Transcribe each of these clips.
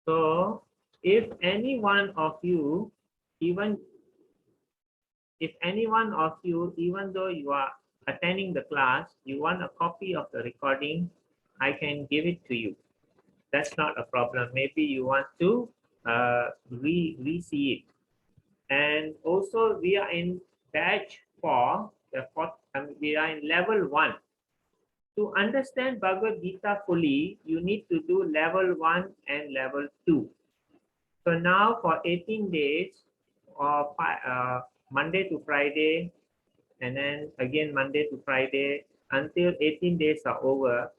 So if any one of you, even even though you are attending the class, you want a copy of the recording, I can give it to you. That's not a problem. Maybe you want to re-see it. And also we are in batch 4, we are in level 1. To understand Bhagavad Gita fully, you need to do level 1 and level 2. So now for 18 days, or Monday to Friday, and then again Monday to Friday, until 18 days are over,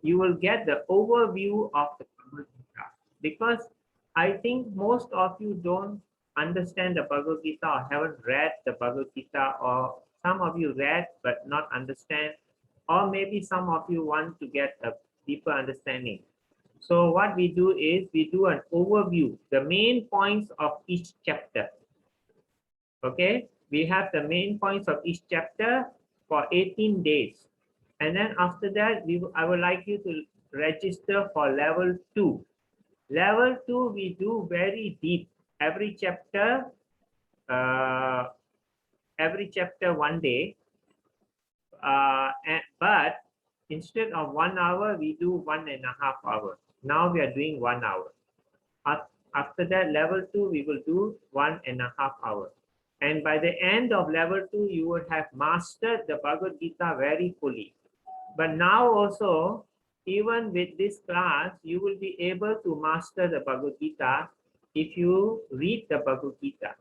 you will get the overview of the Bhagavad Gita. Because I think most of you don't understand the Bhagavad Gita or haven't read the Bhagavad Gita, or some of you read but not understand, or maybe some of you want to get a deeper understanding. So what we do is we do an overview, the main points of each chapter. Okay, we have the main points of each chapter for 18 days. And then after that, I would like you to register for level 2. Level 2, we do very deep. Every chapter 1 day. But instead of 1 hour, we do 1.5 hours. Now we are doing 1 hour. After that, level 2, we will do 1.5 hours. And by the end of level 2, you would have mastered the Bhagavad Gita very fully. But now also, even with this class, you will be able to master the Bhagavad Gita if you read the Bhagavad Gita.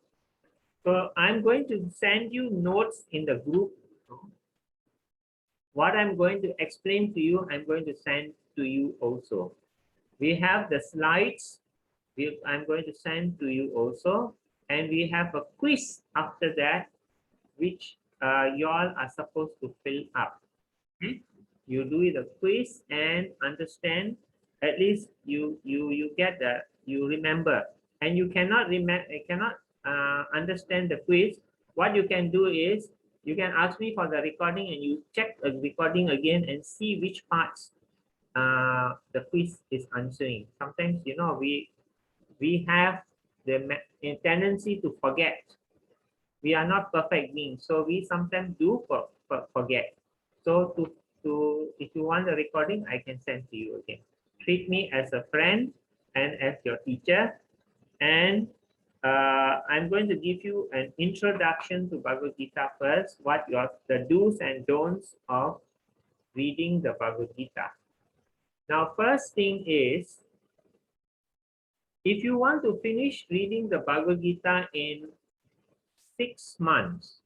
So I'm going to send you notes in the group. What I'm going to explain to you, I'm going to send to you also. We have the slides, I'm going to send to you also. And we have a quiz after that, which you all are supposed to fill up. Okay? You do the quiz and understand. At least you get that, you remember. And you cannot understand the quiz. What you can do is you can ask me for the recording, and you check the recording again and see which parts the quiz is answering. Sometimes, you know, we have the tendency to forget. We are not perfect beings, so we sometimes do forget. So if you want the recording, I can send to you again. Treat me as a friend and as your teacher. And I'm going to give you an introduction to Bhagavad Gita first, the do's and don'ts of reading the Bhagavad Gita. Now, first thing is, if you want to finish reading the Bhagavad Gita in 6 months,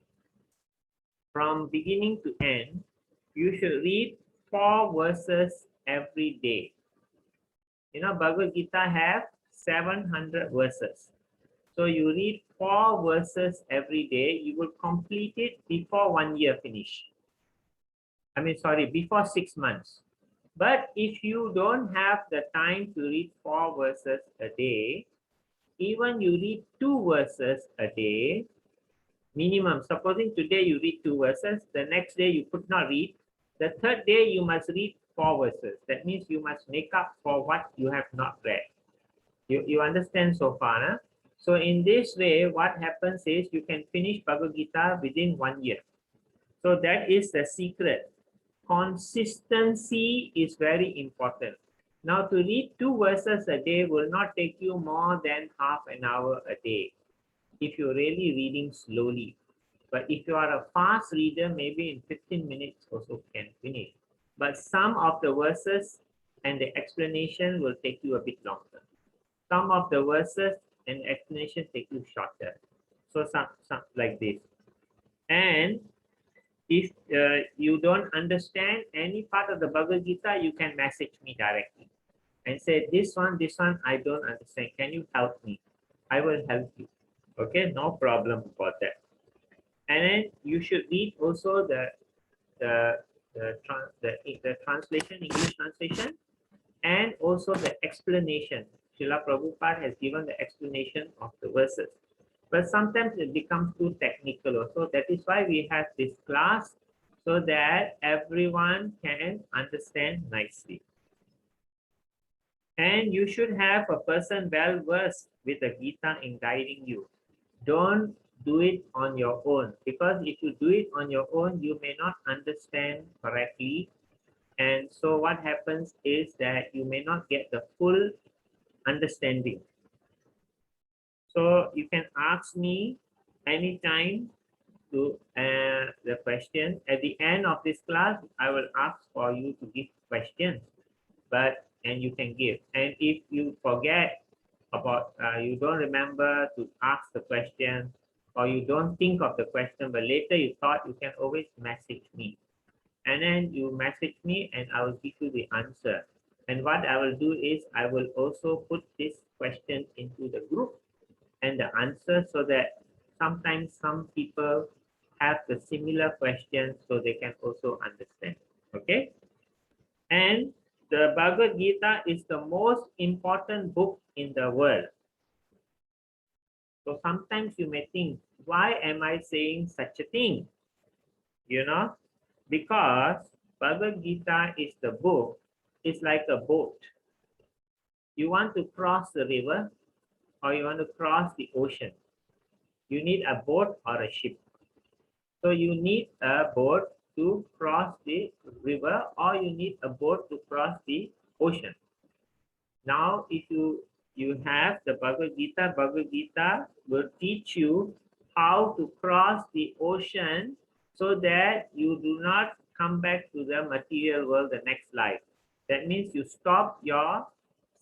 from beginning to end, you should read 4 verses every day. You know, Bhagavad Gita have 700 verses. So you read 4 verses every day, you will complete it before 1 year finish. Before 6 months. But if you don't have the time to read 4 verses a day, even you read 2 verses a day, minimum. Supposing today you read 2 verses, the next day you could not read. The third day you must read 4 verses. That means you must make up for what you have not read. You understand so far? Huh? So in this way, what happens is you can finish Bhagavad Gita within 1 year. So that is the secret. Consistency is very important. Now, to read 2 verses a day will not take you more than half an hour a day if you're really reading slowly. But if you are a fast reader, maybe in 15 minutes also can finish. But some of the verses and the explanation will take you a bit longer. Some of the verses and explanation take you shorter. So some like this. And if you don't understand any part of the Bhagavad Gita, you can message me directly and say, this one, I don't understand. Can you help me? I will help you. Okay, no problem about that. And then you should read also the translation, English translation, and also the explanation. Srila Prabhupada has given the explanation of the verses. But sometimes it becomes too technical also. That is why we have this class, so that everyone can understand nicely. And you should have a person well versed with the Gita in guiding you. Don't do it on your own, because if you do it on your own, you may not understand correctly. And so what happens is that you may not get the full understanding. So you can ask me anytime to the question. At the end of this class, I will ask for you to give questions, and you can give. And if you forget about, you don't remember to ask the question, or you don't think of the question, but later you thought, you can always message me. And then you message me and I will give you the answer. And what I will do is I will also put this question into the group and the answer, so that sometimes some people have the similar questions, so they can also understand. Okay. And the Bhagavad Gita is the most important book in the world. So sometimes you may think, why am I saying such a thing? You know, because Bhagavad Gita is the book, it's like a boat. You want to cross the river or you want to cross the ocean. You need a boat or a ship. So you need a boat to cross the river, or you need a boat to cross the ocean. Now, if you have the Bhagavad Gita will teach you how to cross the ocean, so that you do not come back to the material world the next life. That means you stop your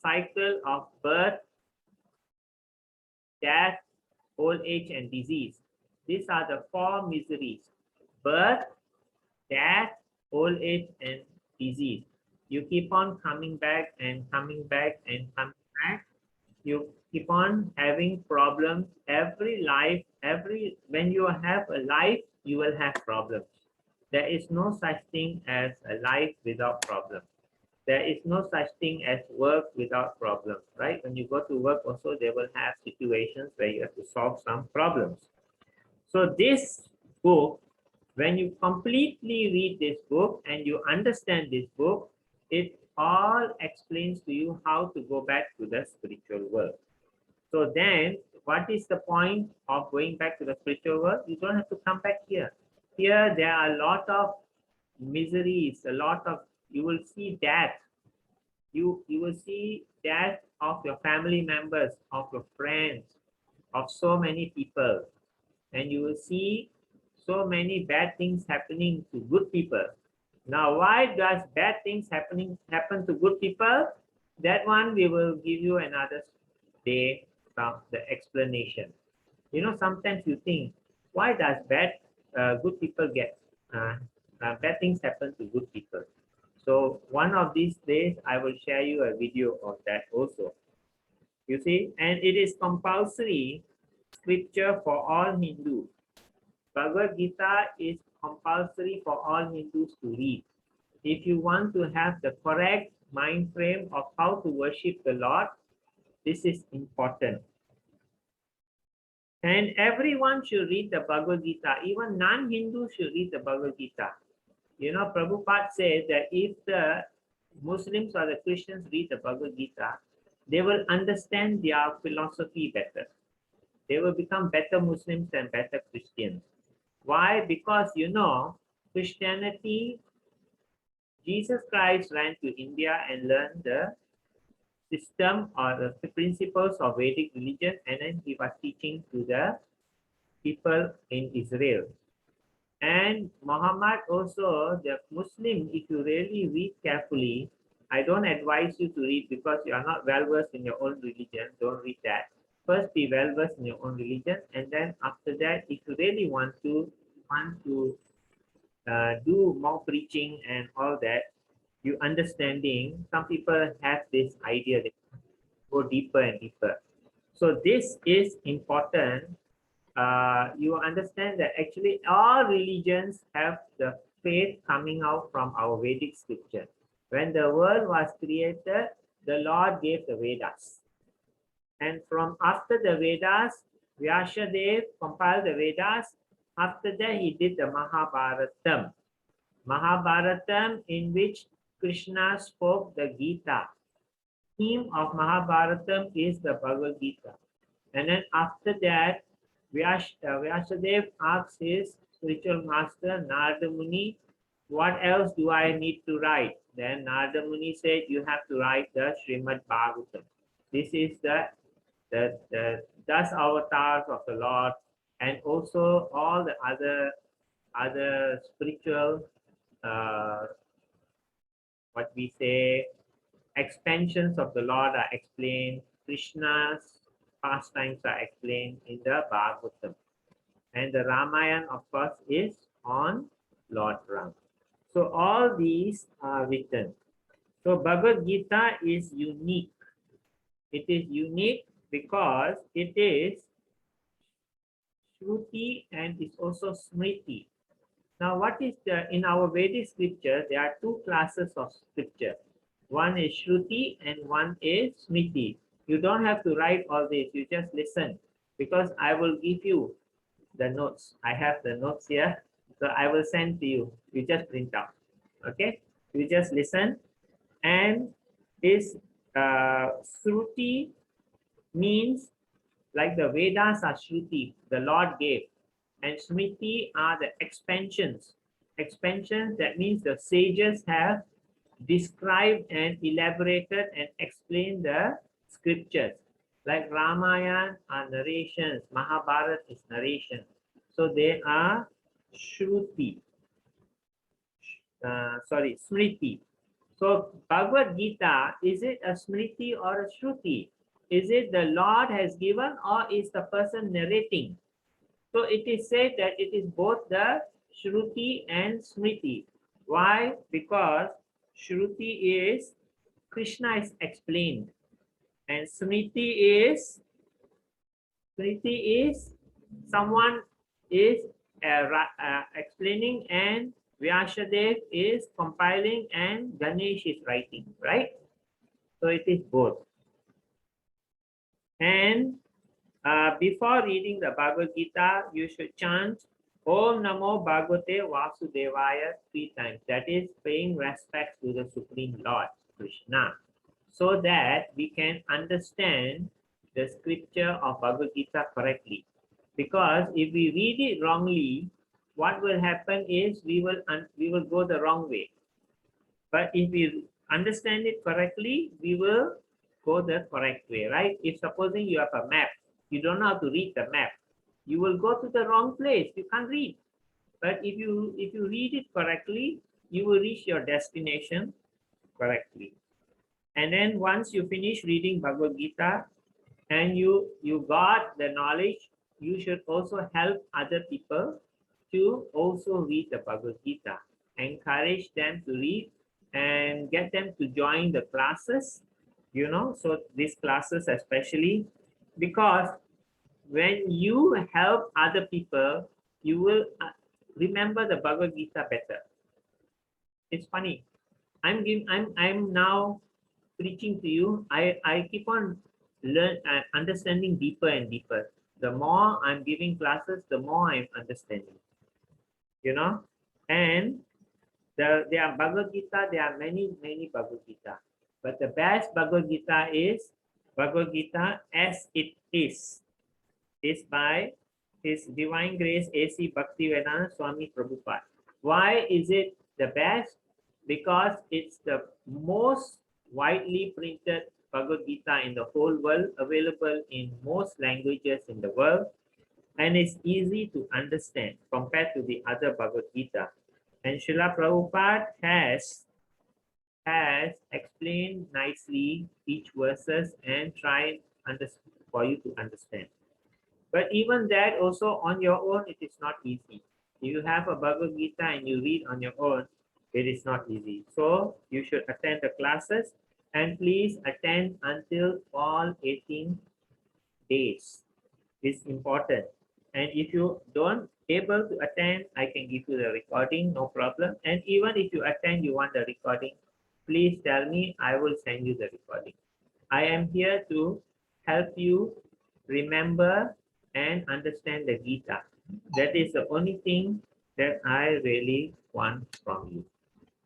cycle of birth, death, old age, and disease. These are the four miseries: birth, death, old age, and disease. You keep on coming back and coming back and coming back. You keep on having problems every life. When you have a life, you will have problems. There is no such thing as a life without problems. There is no such thing as work without problems, right? When you go to work also, they will have situations where you have to solve some problems. So this book, when you completely read this book and you understand this book, it all explains to you how to go back to the spiritual world. So then, what is the point of going back to the spiritual world? You don't have to come back here. Here, there are a lot of miseries, you will see death. You will see death of your family members, of your friends, of so many people. And you will see so many bad things happening to good people. Now, why does bad things happen to good people? That one we will give you another day, the explanation. You know, sometimes you think, why does good people get bad things happen to good people? So one of these days, I will share you a video of that also. You see, and it is compulsory scripture for all Hindus. Bhagavad Gita is compulsory for all Hindus to read. If you want to have the correct mind frame of how to worship the Lord, this is important. And everyone should read the Bhagavad Gita. Even non-Hindus should read the Bhagavad Gita. You know, Prabhupada says that if the Muslims or the Christians read the Bhagavad Gita, they will understand their philosophy better. They will become better Muslims and better Christians. Why? Because, you know, Christianity, Jesus Christ went to India and learned the system or the principles of Vedic religion, and then he was teaching to the people in Israel. And Muhammad also, the Muslim, if you really read carefully, I don't advise you to read because you are not well versed in your own religion. Don't read that. First, be well versed in your own religion, and then after that, if you really want to do more preaching and all that, you understanding. Some people have this idea that go deeper and deeper. So this is important. You understand that actually all religions have the faith coming out from our Vedic scripture. When the world was created, the Lord gave the Vedas. And from after the Vedas, Vyasadev compiled the Vedas. After that, he did the Mahabharatam. Mahabharatam, in which Krishna spoke the Gita. theme of Mahabharatam is the Bhagavad Gita. And then after that, Vyasadev asks his spiritual master, Narada Muni, what else do I need to write? Then Narada Muni said, you have to write the Srimad Bhagavatam. This is the dust avatars of the Lord, and also all the other spiritual, what we say, expansions of the Lord are explained. Krishna's pastimes are explained in the Bhagavatam. And the Ramayana, of course, is on Lord Ram. So all these are written. So Bhagavad Gita is unique. It is unique because it is Shruti and it's also Smriti. Now, what is in our Vedic scripture, there are two classes of scripture. One is Shruti and one is Smriti. You don't have to write all this, you just listen, because I will give you the notes. I have the notes here, so I will send to you. You just print out, okay? You just listen. And this Shruti means like the Vedas are Shruti, the Lord gave. And Smriti are the expansions. Expansions, that means the sages have described and elaborated and explained the scriptures. Like Ramayana are narrations, Mahabharata is narration. So they are Shruti. Smriti. So Bhagavad Gita, is it a Smriti or a Shruti? Is it the Lord has given or is the person narrating? So it is said that it is both the Shruti and Smriti. Why? Because Shruti is Krishna is explained, and Smriti is someone is explaining, and Vyasadev is compiling, and Ganesh is writing, right? So it is both. And before reading the Bhagavad Gita, you should chant Om Namo Bhagavate Vasudevaya 3 times. That is paying respect to the Supreme Lord, Krishna, so that we can understand the scripture of Bhagavad Gita correctly. Because if we read it wrongly, what will happen is we will go the wrong way. But if we understand it correctly, we will go the correct way, right? If supposing you have a map, you don't know how to read the map, you will go to the wrong place. You can't read. But if you read it correctly, you will reach your destination correctly. And then once you finish reading Bhagavad Gita and you got the knowledge, you should also help other people to also read the Bhagavad Gita. Encourage them to read and get them to join the classes, you know, so these classes especially, because when you help other people, you will remember the Bhagavad Gita better. It's funny. I'm now preaching to you. I keep on understanding deeper and deeper. The more I'm giving classes, the more I'm understanding. You know, and there are Bhagavad Gita. There are many Bhagavad Gita, but the best Bhagavad Gita is Bhagavad Gita as it is by His Divine Grace A.C. Bhaktivedanta Swami Prabhupada. Why is it the best? Because it's the most widely printed Bhagavad Gita in the whole world, available in most languages in the world, and it's easy to understand compared to the other Bhagavad Gita. And Srila Prabhupada has explained nicely each verses and tried for you to understand. But even that also on your own, it is not easy. If you have a Bhagavad Gita and you read on your own, it is not easy. So you should attend the classes, and please attend until all 18 days. It's important. And if you don't able to attend, I can give you the recording, no problem. And even if you attend, you want the recording, please tell me, I will send you the recording. I am here to help you remember and understand the Gita. That is the only thing that I really want from you.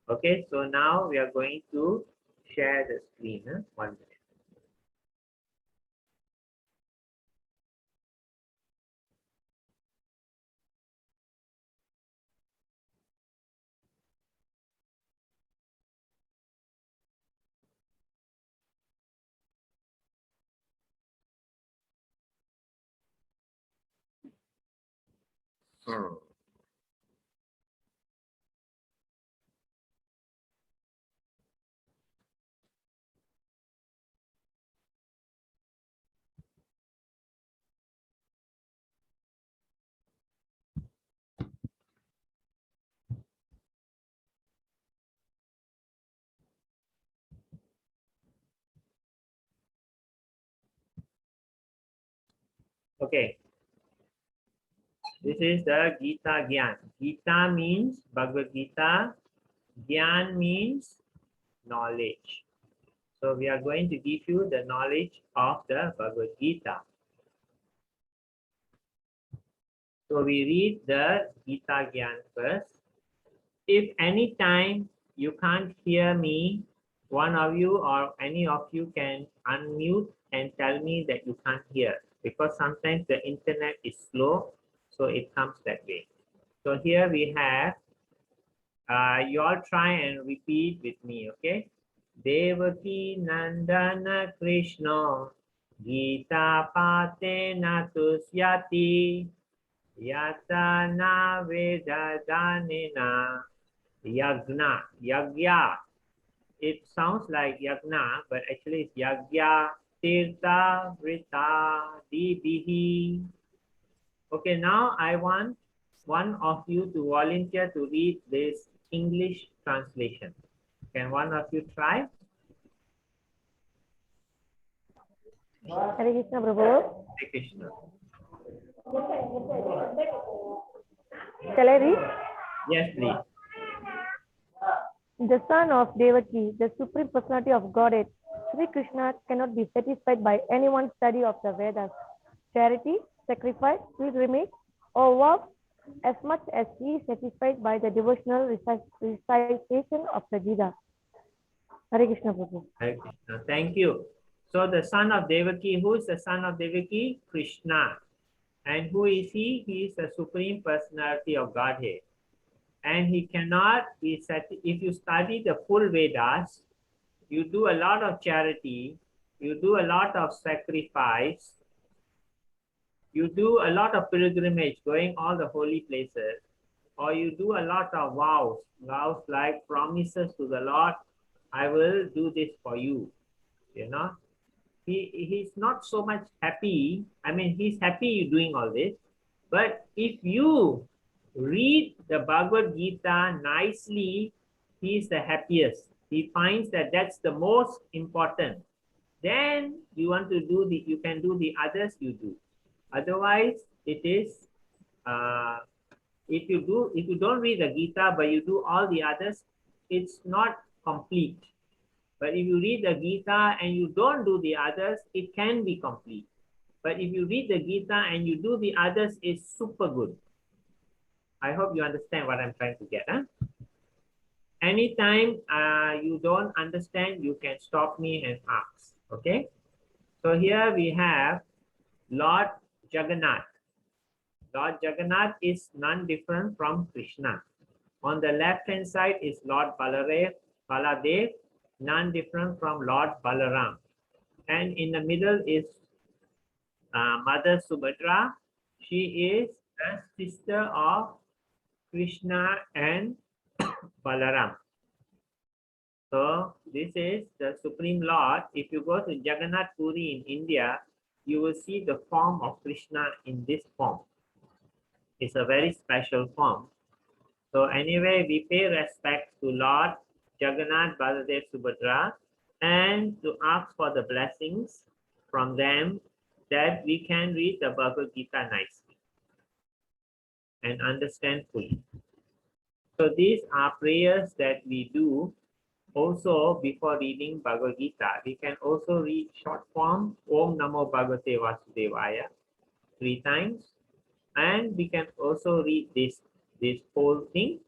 Okay, so now we are going to share the screen. 1 minute. Hmm. Okay, this is the Gita Gyan. Gita means Bhagavad Gita. Gyan means knowledge. So we are going to give you the knowledge of the Bhagavad Gita. So we read the Gita Gyan first. If any time you can't hear me, one of you or any of you can unmute and tell me that you can't hear, because sometimes the internet is slow, so it comes that way. So here we have, you all try and repeat with me, okay? Devaki Nandana Krishna Gita Patena Tusyati Yata Na Vedadanena Yagya. It sounds like Yagna, but actually it's Yagya Tirtha Vrita Dibihi. Okay, now I want one of you to volunteer to read this English translation. Can one of you try? Hare Krishna, Prabhu. Hare Krishna. Shall I read? Yes, please. The son of Devaki, the supreme personality of Godhead, Sri Krishna cannot be satisfied by anyone's study of the Vedas, charity, sacrifice, pilgrimage, or work as much as he is satisfied by the devotional recitation of the Gita. Hare Krishna, Prabhu. Hare Krishna. Thank you. So the son of Devaki, who is the son of Devaki? Krishna. And who is he? He is the supreme personality of Godhead. And he cannot be if you study the full Vedas, you do a lot of charity, you do a lot of sacrifice, you do a lot of pilgrimage, going all the holy places, or you do a lot of vows like promises to the Lord, I will do this for you, you know. He's not so much happy. I mean, he's happy you doing all this, but if you read the Bhagavad Gita nicely, he's the happiest. He finds that that's the most important. Then you can do the others, you do. Otherwise, it is, if you don't read the Gita, but you do all the others, it's not complete. But if you read the Gita and you don't do the others, it can be complete. But if you read the Gita and you do the others, it's super good. I hope you understand what I'm trying to get. Huh? Anytime you don't understand, you can stop me and ask. Okay? So here we have Lord Jagannath. Lord Jagannath is none different from Krishna. On the left-hand side is Lord Baladev, none different from Lord Balaram. And in the middle is Mother Subhadra. She is the sister of Krishna and Balaram. So this is the Supreme Lord. If you go to Jagannath Puri in India, you will see the form of Krishna in this form. It's a very special form. So anyway, we pay respect to Lord Jagannath, Baladev, Subhadra, and to ask for the blessings from them that we can read the Bhagavad Gita nicely and understand fully. So these are prayers that we do also before reading Bhagavad Gita. We can also read short form, Om Namo Bhagavate Vasudevaya 3 times. And we can also read this whole thing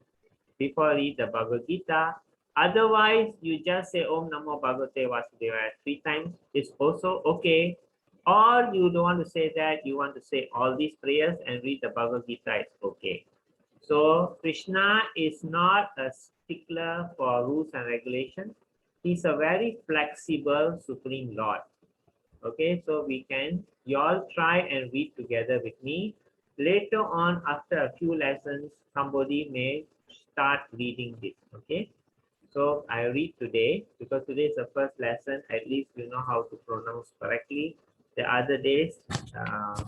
before read the Bhagavad Gita. Otherwise, you just say Om Namo Bhagavate Vasudevaya 3 times. It's also okay. Or you don't want to say that, you want to say all these prayers and read the Bhagavad Gita, it's okay. So Krishna is not a stickler for rules and regulations. He's a very flexible Supreme Lord. Okay, so you all try and read together with me. later on, after a few lessons, somebody may start reading this. Okay. So I read today because today is the first lesson. At least you know how to pronounce correctly. The other days,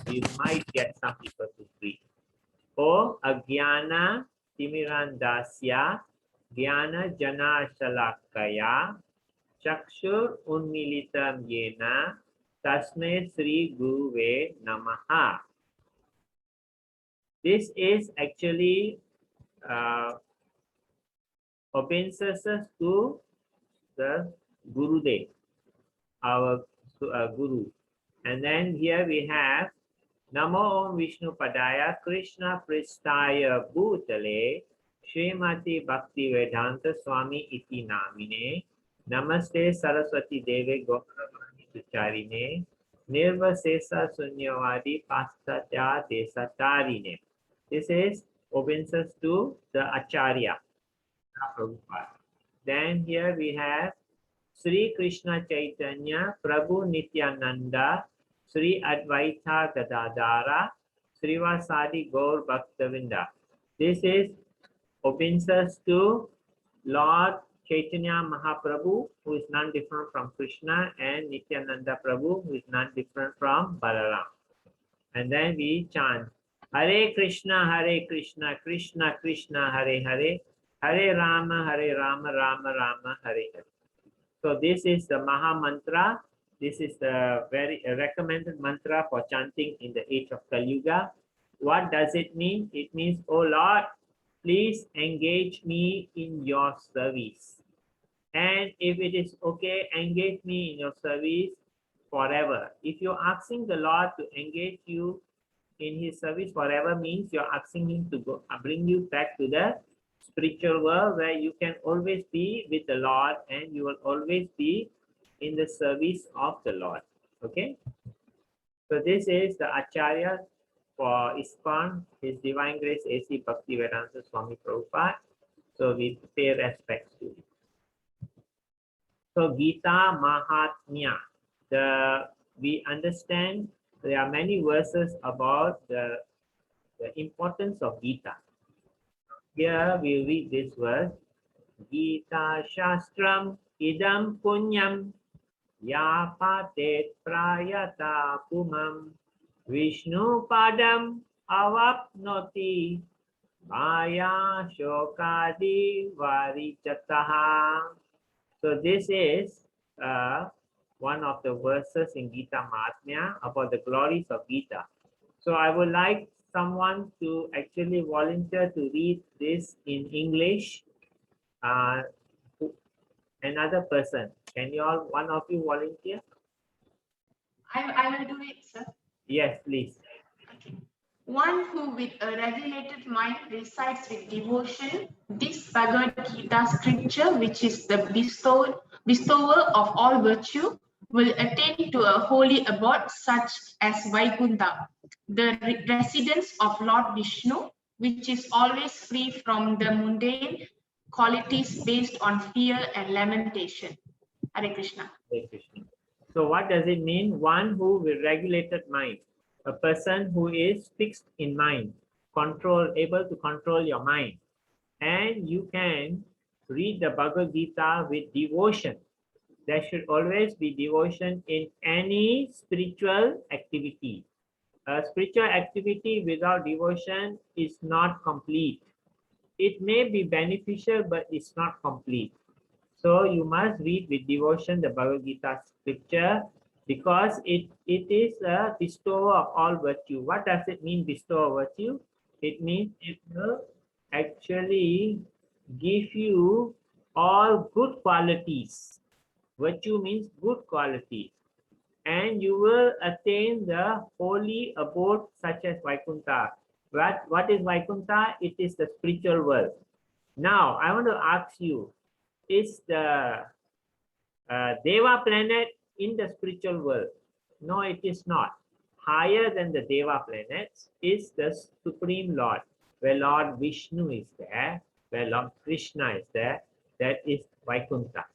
we might get some people to read. O Agyana Timirandasya Gyana Jana Shalakaya Chakshur Unmilitam Yena Tasme Sri Guruve Namaha. This is actually obeisances to the Gurudev, our Guru. And then here we have Namo Om Vishnu Padaya Krishna Pristaya Bhutale Srimati Bhakti Vedanta Swami Iti Namine Namaste Saraswati Deve Gopavani Sucharine Nirvasesa Sunyavadi Pastatya Desatarine. This is obeisances to the Acharya. Then here we have Sri Krishna Chaitanya Prabhu Nityananda Sri Advaita Gadadara Srivasadi Gaur Bhaktavinda. This is obeisances to Lord Chaitanya Mahaprabhu, who is none different from Krishna, and Nityananda Prabhu, who is none different from Balaram. And then we chant Hare Krishna, Krishna Krishna, Hare Hare, Hare Rama, Rama Rama, Hare Hare. So this is the Maha Mantra. This is the very recommended mantra for chanting in the age of Kali Yuga. What does it mean? It means, oh Lord, please engage me in your service. And if it is okay, engage me in your service forever. If you're asking the Lord to engage you in his service forever, means you're asking him to go bring you back to the spiritual world where you can always be with the Lord and you will always be in the service of the Lord. Okay. So this is the Acharya for ISKCON, His Divine Grace A.C. Bhaktivedanta Swami Prabhupada. So we pay respects to him. So Gita Mahatmya. We understand there are many verses about the importance of Gita. Here we read this verse. Gita Shastram Idam Punyam Yapatet Prayata Pumam Vishnu Padam Avapnoti Maya Shokadi Varichataha. So this is one of the verses in Gita Mahatmya about the glories of Gita. So I would like someone to actually volunteer to read this in English. Another person. Can you all, one of you volunteer? I will do it, sir. Yes, please. Okay. One who with a regulated mind recites with devotion this Bhagavad Gita scripture, which is the bestower of all virtue, will attain to a holy abode such as Vaikuntha, the residence of Lord Vishnu, which is always free from the mundane qualities based on fear and lamentation. Hare Krishna. Hare Krishna. So what does it mean? One who with regulated mind, a person who is fixed in mind, able to control your mind, and you can read the Bhagavad Gita with devotion. There should always be devotion in any spiritual activity. A spiritual activity without devotion is not complete. It may be beneficial, but it's not complete. So you must read with devotion the Bhagavad Gita scripture because it is a bestower of all virtue. What does it mean, bestower of virtue? It means it will actually give you all good qualities. Virtue means good qualities. And you will attain the holy abode such as Vaikuntha. What is Vaikuntha? It is the spiritual world. Now, I want to ask you, is the Deva planet in the spiritual world? No, it is not. Higher than the Deva planets is the Supreme Lord, where Lord Vishnu is there, where Lord Krishna is there. That is Vaikuntha.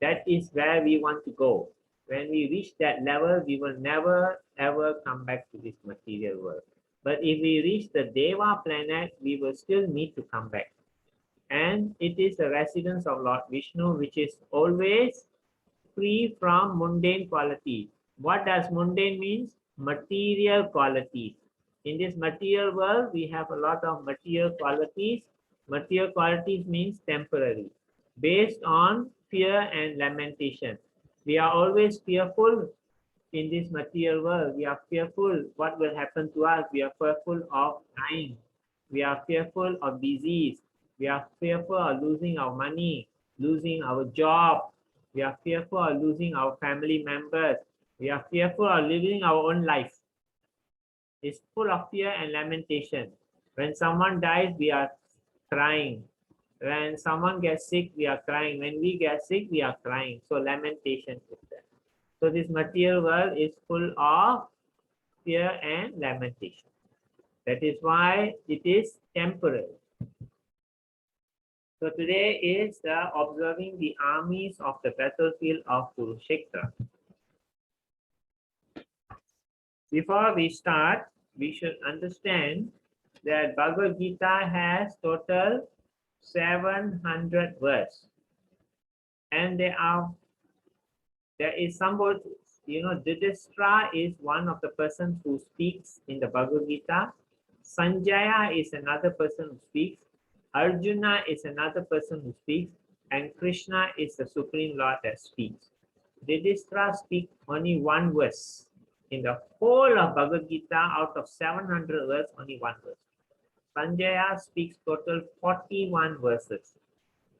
That is where we want to go. When we reach that level, we will never ever come back to this material world. But if we reach the Deva planet, we will still need to come back. And it is the residence of Lord Vishnu, which is always free from mundane qualities. What does mundane means? Material qualities. In this material world, we have a lot of material qualities. Material qualities means temporary, based on fear and lamentation. We are always fearful in this material world. We are fearful what will happen to us. We are fearful of dying. We are fearful of disease. We are fearful of losing our money, losing our job. We are fearful of losing our family members. We are fearful of living our own life. It's full of fear and lamentation. When someone dies, we are crying. When someone gets sick, we are crying. When we get sick, we are crying. So lamentation is there. So this material world is full of fear and lamentation. That is why it is temporary. So today is observing the armies of the battlefield of Kurukshetra. Before we start, we should understand that Bhagavad Gita has total 700 verses. And there is somebody, Yudhishthira is one of the persons who speaks in the Bhagavad Gita. Sanjaya is another person who speaks. Arjuna is another person who speaks. And Krishna is the Supreme Lord that speaks. Yudhishthira speaks only one verse. In the whole of Bhagavad Gita, out of 700 verses, only one verse. Sanjaya speaks total 41 verses.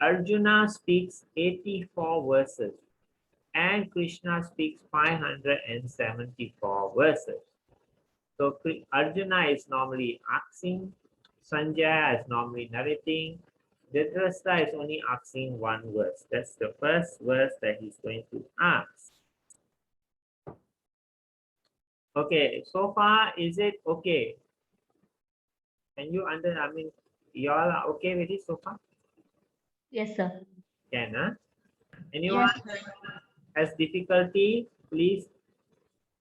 Arjuna speaks 84 verses. And Krishna speaks 574 verses. So Arjuna is normally asking, Sanjaya is normally narrating, Dhritarashtra is only asking one verse. That's the first verse that he's going to ask. Okay, so far is it okay? Can you you all are okay with it so far? Yes, sir. Can, huh? Anyone has difficulty, please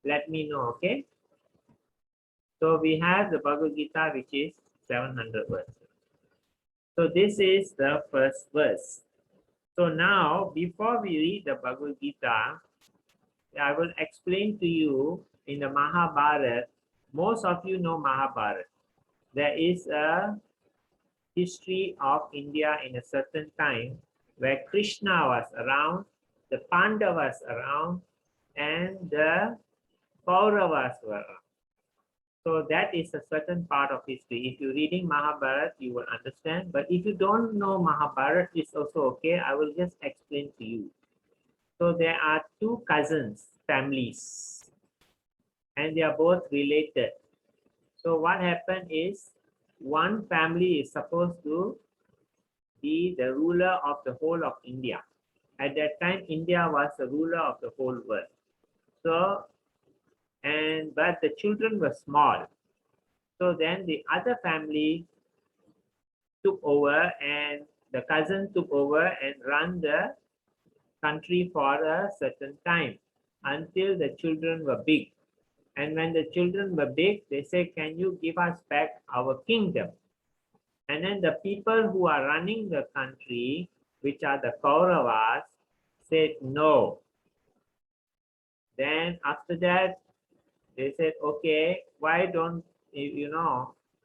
let me know, okay? So we have the Bhagavad Gita, which is 700 verses. So this is the first verse. So now, before we read the Bhagavad Gita, I will explain to you in the Mahabharata. Most of you know Mahabharata. There is a history of India in a certain time where Krishna was around, the Pandavas around, and the Kauravas were around. So that is a certain part of history. If you're reading Mahabharata, you will understand. But if you don't know Mahabharata, it's also okay. I will just explain to you. So there are two cousins, families, and they are both related. So what happened is, one family is supposed to be the ruler of the whole of India. At that time, India was the ruler of the whole world. So, but the children were small. So then the other family took over, and the cousin took over and ran the country for a certain time until the children were big. And when the children were big, they said, can you give us back our kingdom? And then the people who are running the country, which are the Kauravas, said no. Then after that, they said, okay, why don't,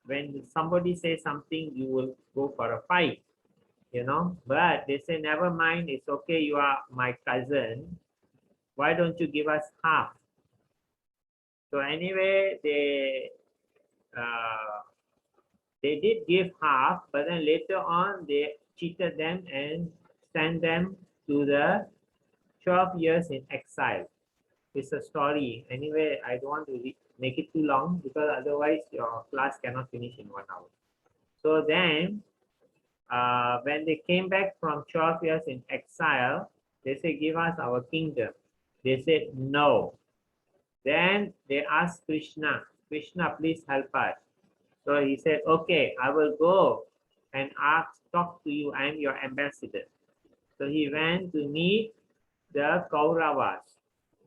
when somebody says something, you will go for a fight, But they say, never mind, it's okay, you are my cousin. Why don't you give us half? So anyway, they did give half, but then later on, they cheated them and sent them to the 12 years in exile. It's a story. Anyway, I don't want to make it too long because otherwise your class cannot finish in 1 hour. So then, when they came back from 12 years in exile, they said, give us our kingdom. They said, no. Then they asked Krishna, Krishna, please help us. So he said, okay, I will go and talk to you. I am your ambassador. So he went to meet the Kauravas.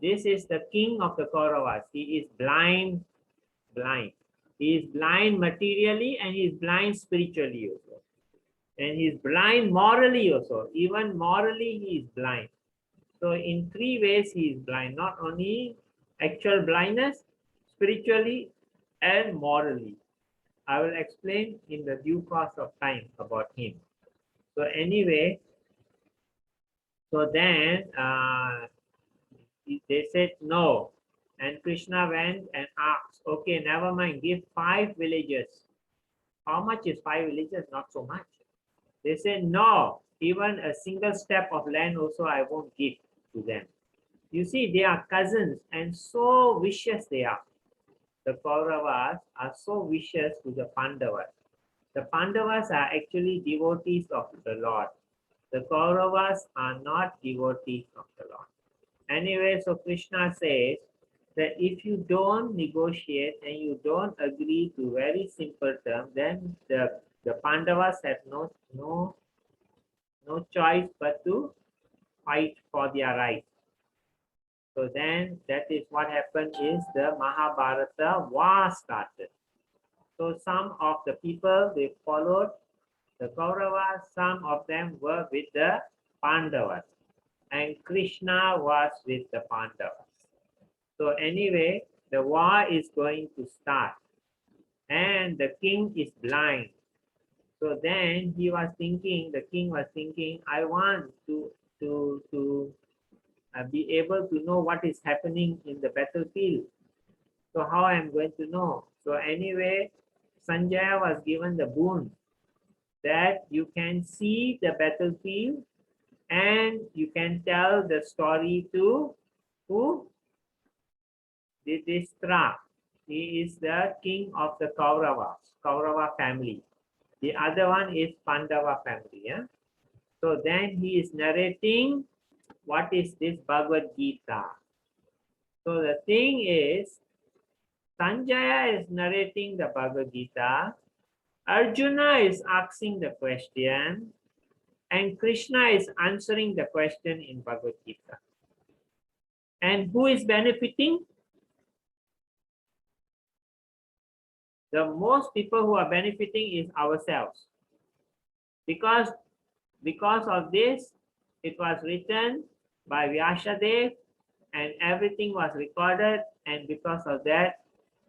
This is the king of the Kauravas. He is blind. He is blind materially and he is blind spiritually also. And he is blind morally also. Even morally he is blind. So in three ways he is blind, not only actual blindness, spiritually and morally. I will explain in the due course of time about him. So anyway, so then they said no. And Krishna went and asked, okay, never mind, give 5 villages. How much is 5 villages? Not so much. They said, no, even a single step of land also I won't give to them. You see, they are cousins and so vicious they are. The Kauravas are so vicious to the Pandavas. The Pandavas are actually devotees of the Lord. The Kauravas are not devotees of the Lord. Anyway, so Krishna says that if you don't negotiate and you don't agree to very simple terms, then the Pandavas have no choice but to fight for their rights. So then that is what happened is the Mahabharata war started. So some of the people, they followed the Kauravas, some of them were with the Pandavas, and Krishna was with the Pandavas. So anyway, the war is going to start and the king is blind. So then he was thinking, the king was thinking, I want to be able to know what is happening in the battlefield. So how I'm going to know? So anyway, Sanjaya was given the boon that you can see the battlefield and you can tell the story to who? Yudhishthira. He is the king of the Kaurava family. The other one is Pandava family. Yeah? So then he is narrating what is this Bhagavad Gita. So the thing is, Sanjaya is narrating the Bhagavad Gita, Arjuna is asking the question, and Krishna is answering the question in Bhagavad Gita. And who is benefiting? The most people who are benefiting is ourselves. Because of this, it was written by Vyasadev and everything was recorded, and because of that,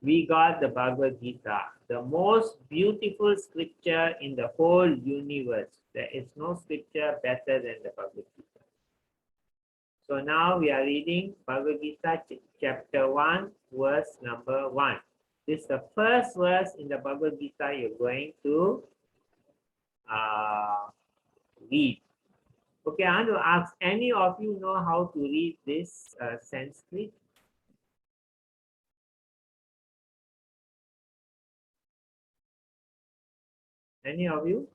we got the Bhagavad Gita, the most beautiful scripture in the whole universe. There is no scripture better than the Bhagavad Gita. So now we are reading Bhagavad Gita chapter 1, verse number 1. This is the first verse in the Bhagavad Gita you're going to read. Okay, I want to ask, any of you know how to read this Sanskrit? Any of you?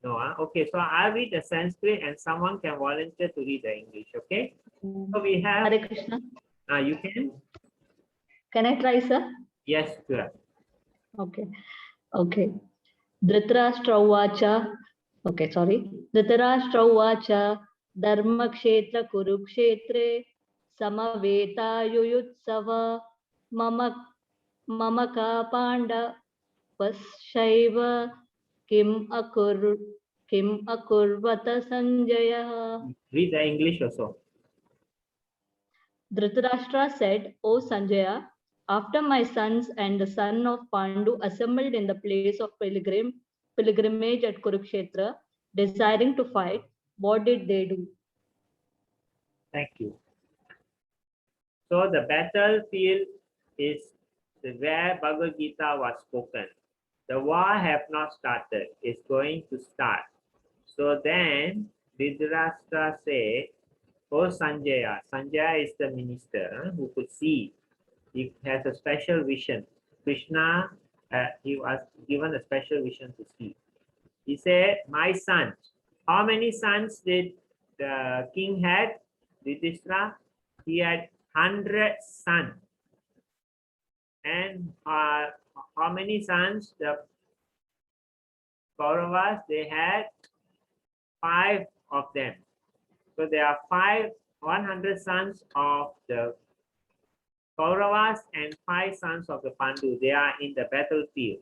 No, huh? Okay, so I'll read the Sanskrit and someone can volunteer to read the English, okay? So we have... Hare Krishna. You can? Can I try, sir? Yes, sure. Okay. Okay. Dhritarashtra Uvacha. Okay, sorry. Dhritarashtra Uvacha. Dharmakshetra Kurukshetre. Samaveta Yuyutsava. Mamaka Panda Vashaiva. Kim Akurvata Sanjaya. Read the English also. Dhritarashtra said, O Sanjaya, after my sons and the son of Pandu assembled in the place of pilgrimage at Kurukshetra, desiring to fight, what did they do? Thank you. So the battlefield is where Bhagavad Gita was spoken. The war have not started. It's going to start. So then Dhritarashtra said, oh Sanjaya. Sanjaya is the minister who could see. He has a special vision. Krishna, he was given a special vision to see. He said, my sons. How many sons did the king had? Yudhishthira? He had 100 sons. And how many sons? The Kauravas, they had 5 of them. So there are 100 sons of the Kauravas and 5 sons of the Pandu, they are in the battlefield.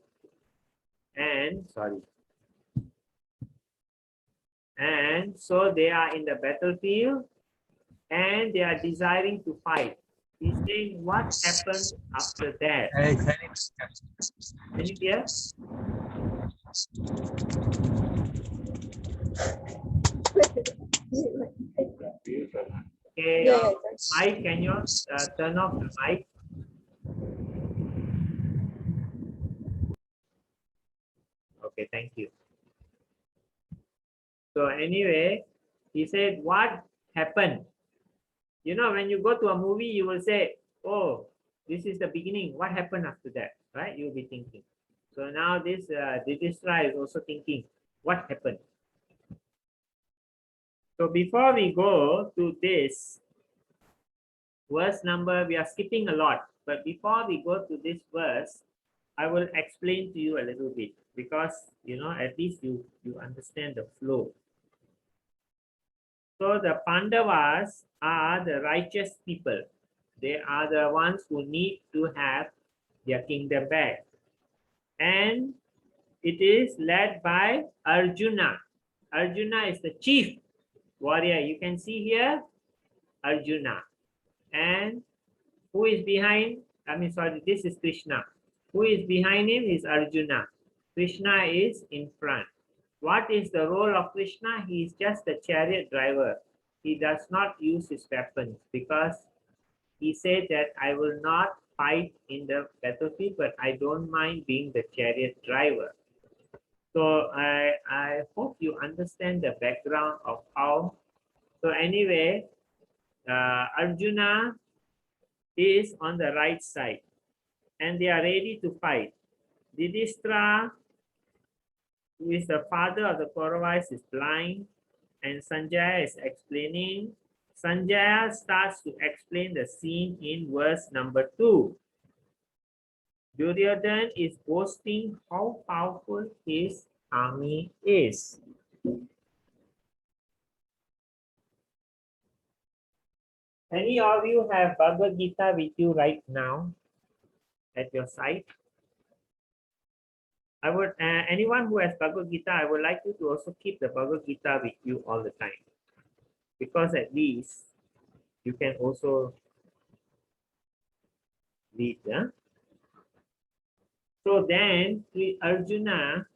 And so they are in the battlefield and they are desiring to fight. He's saying, what happened after that? Can you hear? Okay, Mike, can you turn off the mic? Okay, thank you. So anyway, he said, what happened? You know, when you go to a movie, you will say, oh, this is the beginning. What happened after that? Right? You'll be thinking. So now this Yudhishthira is also thinking, what happened? So before we go to this verse number, we are skipping a lot. But before we go to this verse, I will explain to you a little bit because, you know, at least you understand the flow. So the Pandavas are the righteous people. They are the ones who need to have their kingdom back. And it is led by Arjuna. Arjuna is the chief warrior. You can see here, Arjuna. And who is behind? This is Krishna. Who is behind him is Arjuna. Krishna is in front. What is the role of Krishna? He is just a chariot driver. He does not use his weapons because he said that I will not fight in the battlefield, but I don't mind being the chariot driver. So I hope you understand the background of how. So anyway, Arjuna is on the right side and they are ready to fight. Yudhishthira, who is the father of the Kauravas, is blind, and Sanjaya is explaining. Sanjaya starts to explain the scene in verse number 2. Duryodhana is boasting how powerful his army is. Any of you have Bhagavad Gita with you right now at your side? I would, anyone who has Bhagavad Gita, I would like you to also keep the Bhagavad Gita with you all the time. Because at least you can also read. Yeah? So then Arjuna,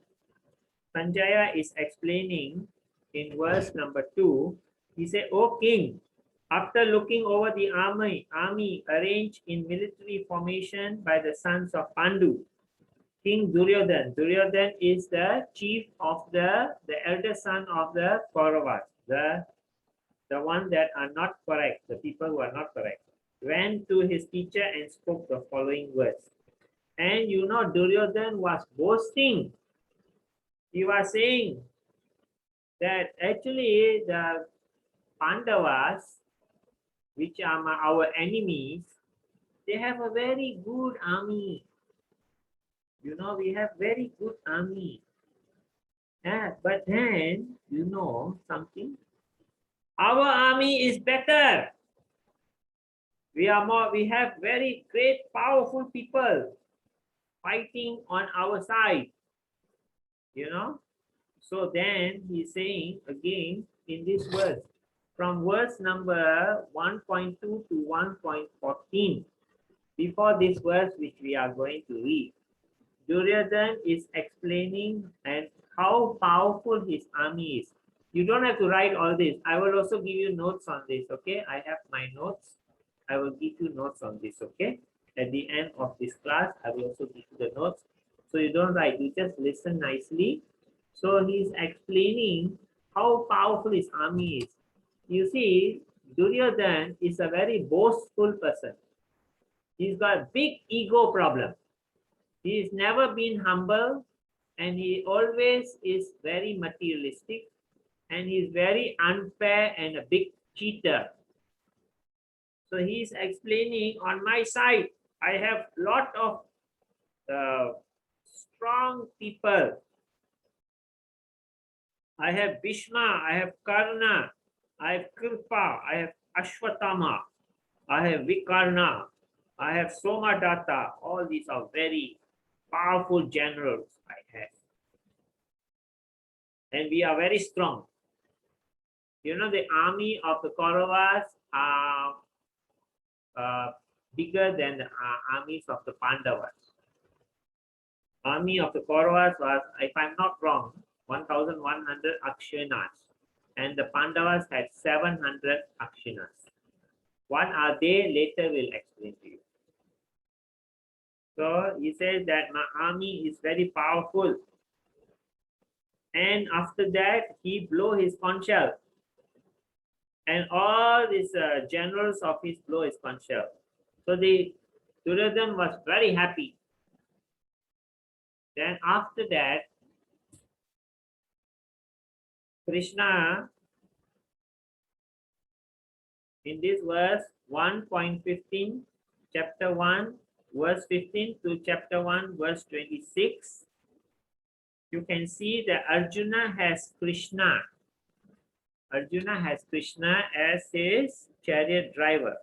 Sanjaya is explaining in verse number 2. He said, O king, after looking over the army arranged in military formation by the sons of Pandu, King Duryodhana. Duryodhana is the chief of the elder son of the Kauravas, the one that are not correct, the people who are not correct, went to his teacher and spoke the following words. And you know, Duryodhana was boasting. He was saying that actually the Pandavas, which are our enemies, they have a very good army. You know, we have very good army. Yeah, but then, you know something? Our army is better. We have very great, powerful people fighting on our side. You know? So then he's saying again in this verse, from verse number 1.2 to 1.14, before this verse which we are going to read, Duryodhana is explaining and how powerful his army is. You don't have to write all this. I will also give you notes on this, okay? I have my notes. I will give you notes on this, okay? At the end of this class, I will also give you the notes. So you don't write, you just listen nicely. So he's explaining how powerful his army is. You see, Duryodhana is a very boastful person. He's got a big ego problem. He's never been humble and he always is very materialistic and he's very unfair and a big cheater. So he's explaining, on my side, I have a lot of strong people. I have Bhishma, I have Karna, I have Kripa, I have Ashwatthama, I have Vikarna, I have Somadatta. All these are very powerful generals I have. And we are very strong. You know, the army of the Kauravas are bigger than the armies of the Pandavas. Army of the Kauravas was, if I'm not wrong, 1,100 Akshinas. And the Pandavas had 700 Akshinas. What are they? Later we'll explain to you. So he says that my army is very powerful. And after that, he blow his conch shell. And all these generals of his blow his conch shell. So the Duryodhana was very happy. Then after that, Krishna, in this verse 1.15, chapter 1, verse 15 to chapter 1, verse 26, you can see that Arjuna has Krishna. Arjuna has Krishna as his chariot driver.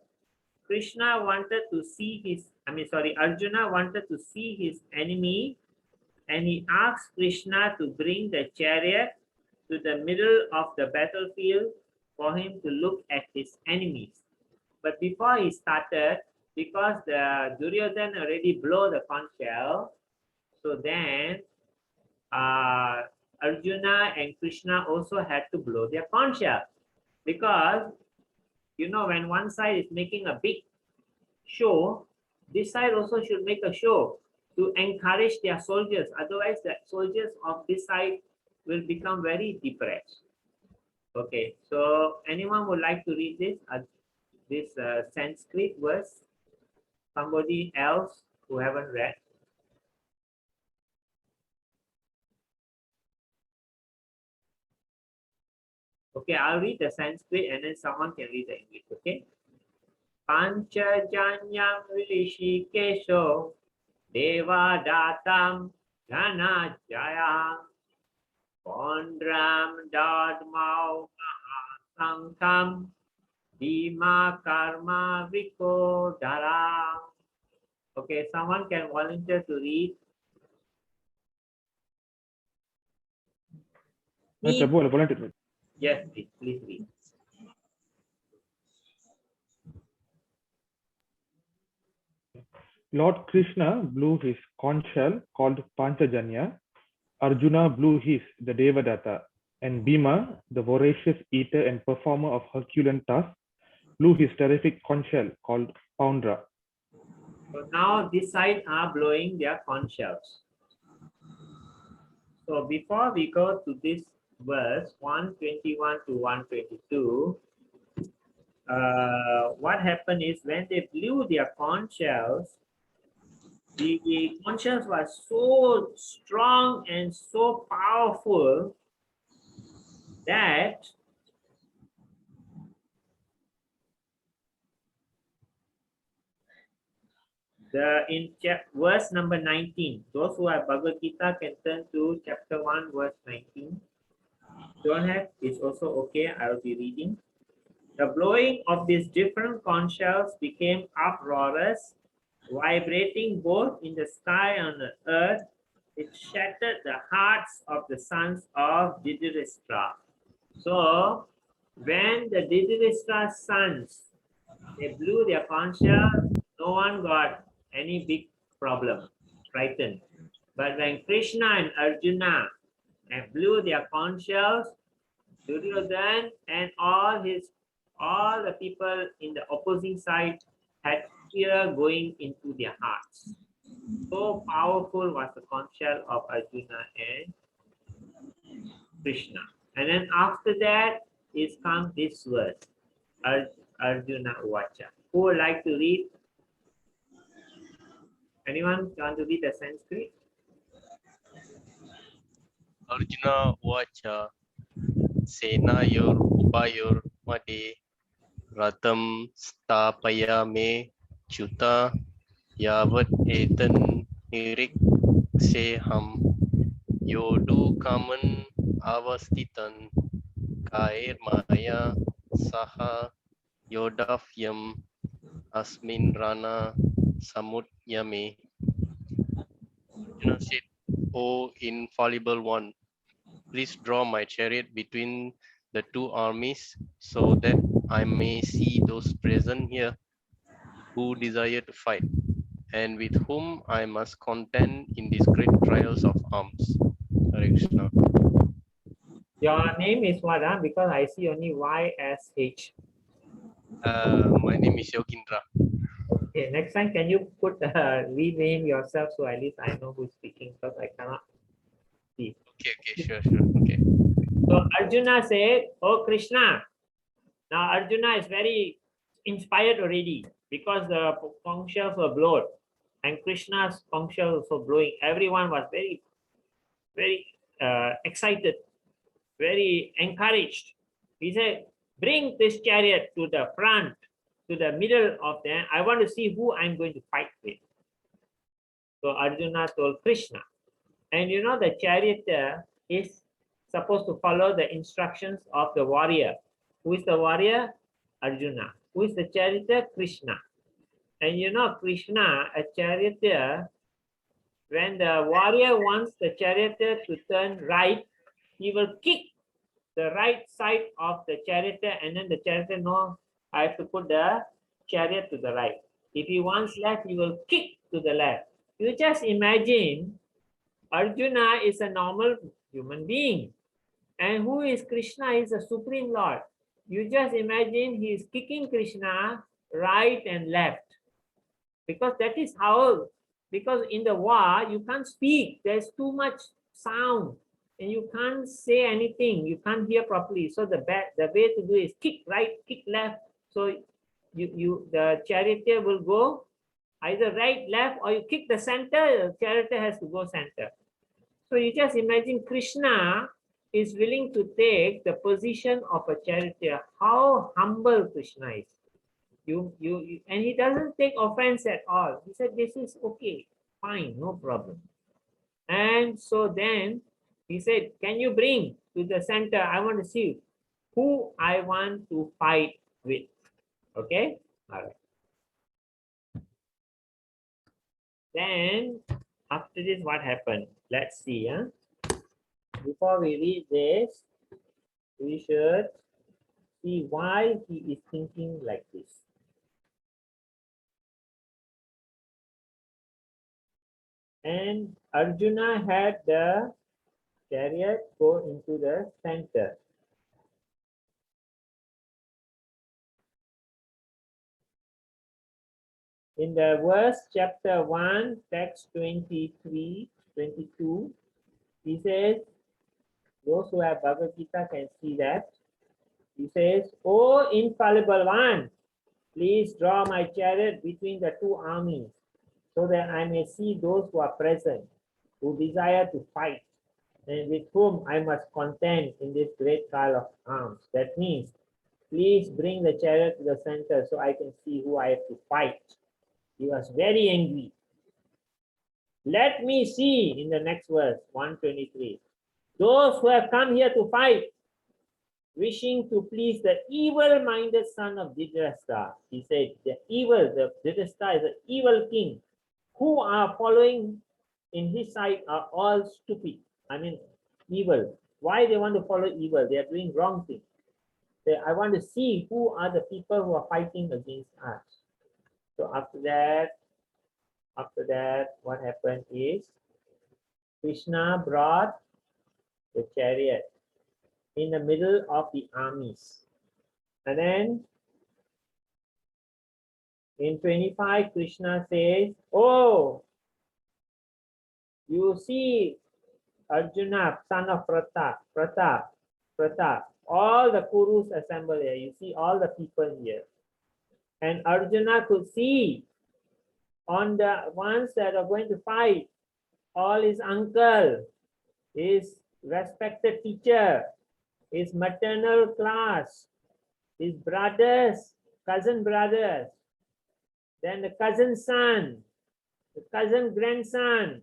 Krishna wanted to see his, Arjuna wanted to see his enemy, and he asked Krishna to bring the chariot to the middle of the battlefield for him to look at his enemies. But before he started, because the Duryodhana already blew the conch shell, so then Arjuna and Krishna also had to blow their conch shell, because you know, when one side is making a big show, this side also should make a show to encourage their soldiers. Otherwise, the soldiers of this side will become very depressed. Okay, so anyone would like to read this Sanskrit verse? Somebody else who haven't read? Okay, I'll read the Sanskrit and then someone can read the English. Okay. Panchajanyam Rishikesho Devadatam Dhanajaya Pondram Dadmau Mahasankam Bhima Karma Vikodara. Okay, someone can volunteer to read. Yes, please read. Lord Krishna blew his conch shell called Panchajanya. Arjuna blew his, the Devadatta, and Bhima, the voracious eater and performer of Herculean tasks, blew his terrific conch shell called Poundra. So now this side are blowing their conch shells. So before we go to this verse 121 to 122, what happened is when they blew their conch shells, the conch shells was so strong and so powerful that in verse number 19, those who have Bhagavad Gita can turn to chapter 1, verse 19. Don't have, it's also okay, I'll be reading. The blowing of these different conch shells became uproarious, vibrating both in the sky and the earth. It shattered the hearts of the sons of Dhritarashtra. So, when the Dhritarashtra sons, they blew their conch shell, no one got any big problem, frightened. But when Krishna and Arjuna blew their conch shells, Duryodhana and all the people in the opposing side had fear going into their hearts. So powerful was the conch shell of Arjuna and Krishna. And then after that is come this verse, Arjuna Uvacha. Who would like to read? Anyone want to read the Sanskrit? Arjuna Uvacha Senayor Upayor Made Ratam Stapayame Chuta Yavat Etan Nirik Seham Yodu Kaman Avastitan Kair Maya Saha Yodafyam Asmin Rana Samudyame. Arjuna said, O infallible one, please draw my chariot between the two armies so that I may see those present here who desire to fight, and with whom I must contend in these great trials of arms. Hare Krishna. Your name is what? Because I see only YSH. My name is Yogindra. Okay, next time can you put rename yourself so at least I know who's speaking because I cannot see. Okay, sure. Okay. So Arjuna said, "Oh Krishna." Now Arjuna is very inspired already because the conch shells were blown and Krishna's conch shells also blowing. Everyone was very, very excited, very encouraged. He said, bring this chariot to the front, to the middle of them. I want to see who I'm going to fight with. So Arjuna told Krishna. And you know, the charioteer is supposed to follow the instructions of the warrior. Who is the warrior? Arjuna. Who is the charioteer? Krishna. And you know, Krishna, a charioteer, when the warrior wants the charioteer to turn right, he will kick the right side of the charioteer, and then the charioteer knows I have to put the chariot to the right. If he wants left, he will kick to the left. You just imagine Arjuna is a normal human being. And who is Krishna? Is a Supreme Lord. You just imagine he is kicking Krishna right and left. Because that is how, because in the war, you can't speak. There's too much sound. And you can't say anything. You can't hear properly. So the way to do is kick right, kick left. So the charioteer will go either right, left, or you kick the center, the charioteer has to go center. So you just imagine Krishna is willing to take the position of a charioteer. How humble Krishna is. And he doesn't take offense at all. He said, this is okay, fine, no problem. And so then he said, can you bring to the center? I want to see who I want to fight with. Okay? All right. Then after this, what happened? Let's see. Before we read this, we should see why he is thinking like this. And Arjuna had the chariot go into the center. In the verse chapter 1, text 23, 22, he says, those who have Bhagavad Gita can see that. He says, O infallible one, please draw my chariot between the two armies, so that I may see those who are present, who desire to fight, and with whom I must contend in this great trial of arms. That means, please bring the chariot to the center so I can see who I have to fight. He was very angry. Let me see in the next verse, 123. Those who have come here to fight, wishing to please the evil-minded son of Dhritarashtra. He said, the Dhritarashtra is an evil king. Who are following in his side are all stupid. I mean, evil. Why they want to follow evil? They are doing wrong things. I want to see who are the people who are fighting against us. So after that, what happened is Krishna brought the chariot in the middle of the armies. And then in 25, Krishna says, oh, you see Arjuna, son of Pratap, all the Kurus assembled here. You see all the people here. And Arjuna could see on the ones that are going to fight, all his uncle, his respected teacher, his maternal class, his brothers, cousin brothers, then the cousin son, the cousin grandson,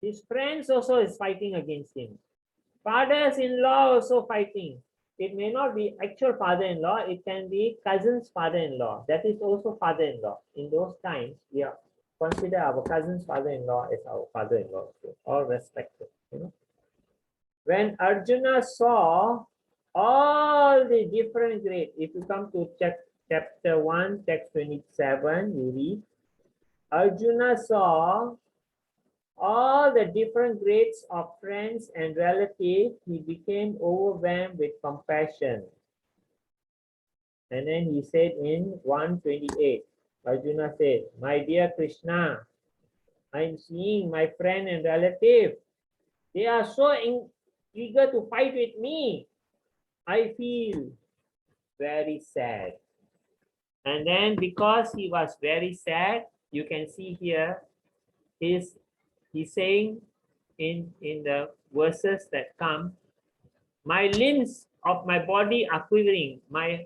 his friends also is fighting against him. Fathers-in-law also fighting. It may not be actual father-in-law, it can be cousin's father-in-law. That is also father-in-law. In those times, we are consider our cousin's father-in-law as our father-in-law, all respected. When Arjuna saw all the different grades, if you come to chapter 1, text 27, you read, Arjuna saw all the different grades of friends and relatives, he became overwhelmed with compassion. And then he said in 128, Arjuna said, my dear Krishna, I'm seeing my friend and relative. They are so eager to fight with me. I feel very sad. And then because he was very sad, you can see here, he's saying in the verses that come, my limbs of my body are quivering. My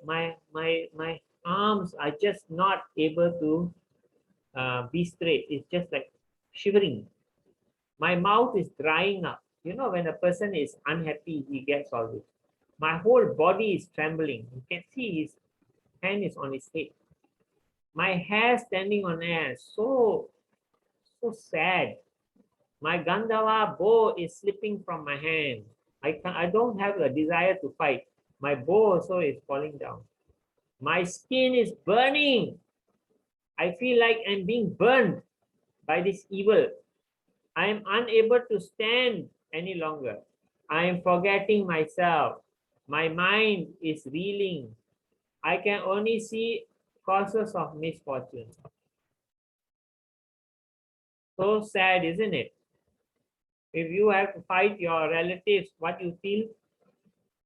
arms are just not able to be straight. It's just like shivering. My mouth is drying up. When a person is unhappy, he gets all this. My whole body is trembling. You can see his hand is on his head. My hair standing on air. So sad. My Gandhava bow is slipping from my hand. I don't have a desire to fight. My bow also is falling down. My skin is burning. I feel like I'm being burned by this evil. I am unable to stand any longer. I am forgetting myself. My mind is reeling. I can only see causes of misfortune. So sad, isn't it? If you have to fight your relatives, what you feel?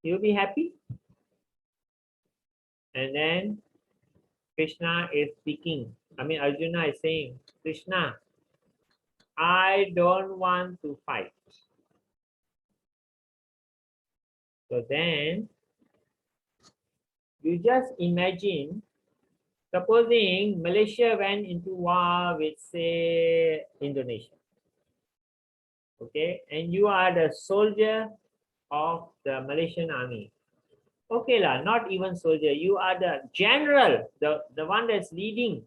You'll be happy? And then Krishna is speaking. Arjuna is saying, Krishna, I don't want to fight. So then, you just imagine, supposing Malaysia went into war with, say, Indonesia. Okay, and you are the soldier of the Malaysian army. Okay, not even soldier, you are the general, the one that's leading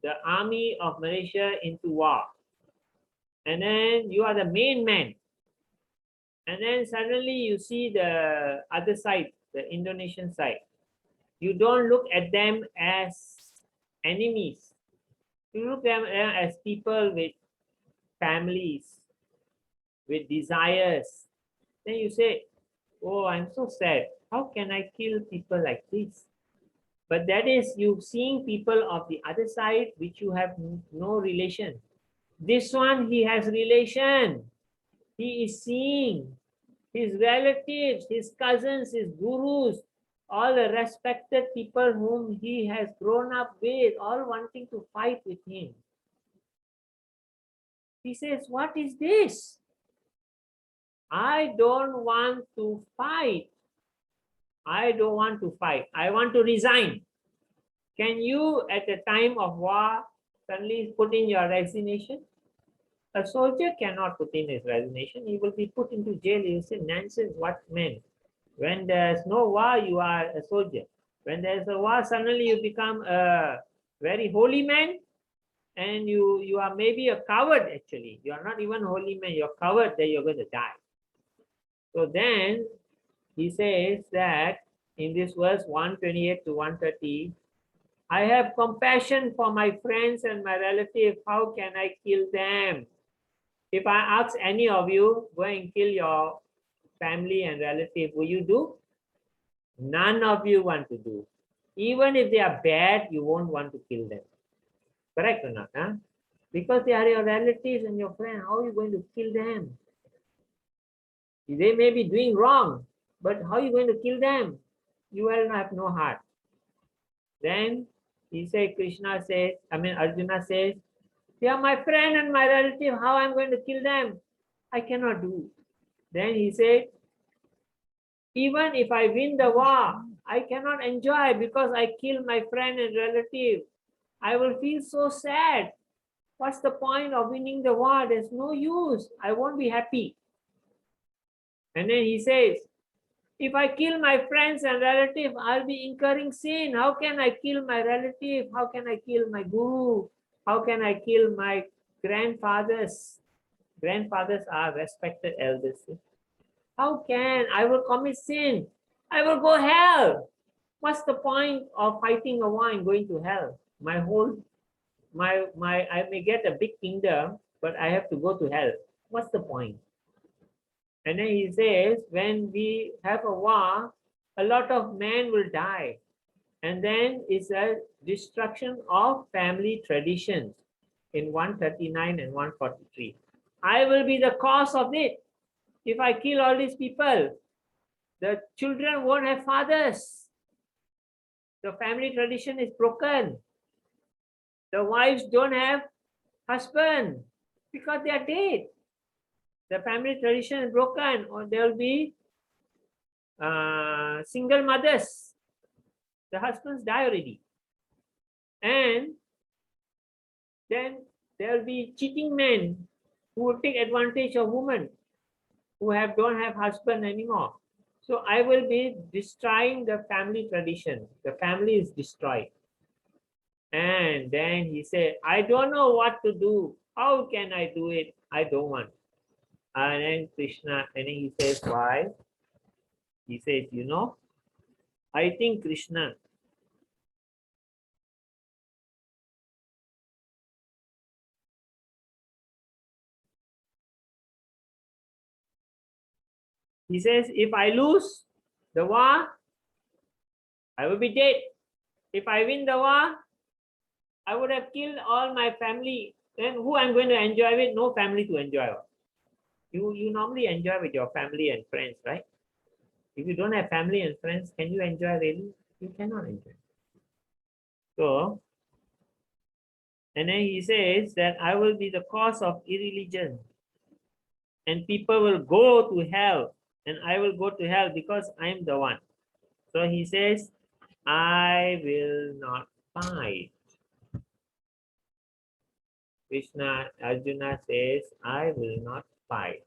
the army of Malaysia into war. And then you are the main man. And then suddenly you see the other side, the Indonesian side. You don't look at them as enemies. You look at them as people with families, with desires. Then you say, oh, I'm so sad. How can I kill people like this? But that is you seeing people of the other side which you have no relation. This one, he has relation. He is seeing his relatives, his cousins, his gurus, all the respected people whom he has grown up with, all wanting to fight with him. He says, what is this? I don't want to fight. I don't want to fight. I want to resign. Can you, at the time of war, suddenly put in your resignation? A soldier cannot put in his resignation. He will be put into jail. You say, nonsense, what man? When there's no war, you are a soldier. When there's a war, suddenly you become a very holy man, and you are maybe a coward actually. You are not even holy man, you're coward, then you're going to die. So then he says that in this verse 128 to 130, I have compassion for my friends and my relatives. How can I kill them? If I ask any of you, go and kill your family and relative, will you do? None of you want to do. Even if they are bad, you won't want to kill them. Correct or not? Huh? Because they are your relatives and your friends. How are you going to kill them? They may be doing wrong, but how are you going to kill them? You will have no heart. Then he said, Arjuna says, they are my friend and my relative. How I'm going to kill them? I cannot do. Then he said, even if I win the war, I cannot enjoy because I killed my friend and relative. I will feel so sad. What's the point of winning the war? There's no use. I won't be happy. And then he says, If I kill my friends and relatives, I'll be incurring sin. How can I kill my relative? How can I kill my guru? How can I kill my grandfathers? Grandfathers are respected elders. How can I will commit sin? I will go hell. What's the point of fighting a war and going to hell? I may get a big kingdom, but I have to go to hell. What's the point? And then he says, when we have a war, a lot of men will die. And then it's a destruction of family traditions in 139 and 143. I will be the cause of it. If I kill all these people, the children won't have fathers. The family tradition is broken. The wives don't have husband because they are dead. The family tradition is broken, or there will be single mothers. The husbands die already. And then there will be cheating men who will take advantage of women who don't have husband anymore. So I will be destroying the family tradition. The family is destroyed. And then he said, I don't know what to do. How can I do it? I don't want. And then Krishna, and then he says, why? He says, I think Krishna, he says, if I lose the war, I will be dead. If I win the war, I would have killed all my family. Then who I'm going to enjoy with? No family to enjoy. You normally enjoy with your family and friends, right? If you don't have family and friends, can you enjoy really? You cannot enjoy. So, and then he says that I will be the cause of irreligion. And people will go to hell. And I will go to hell because I'm the one. So he says, I will not fight. Arjuna says, I will not fight.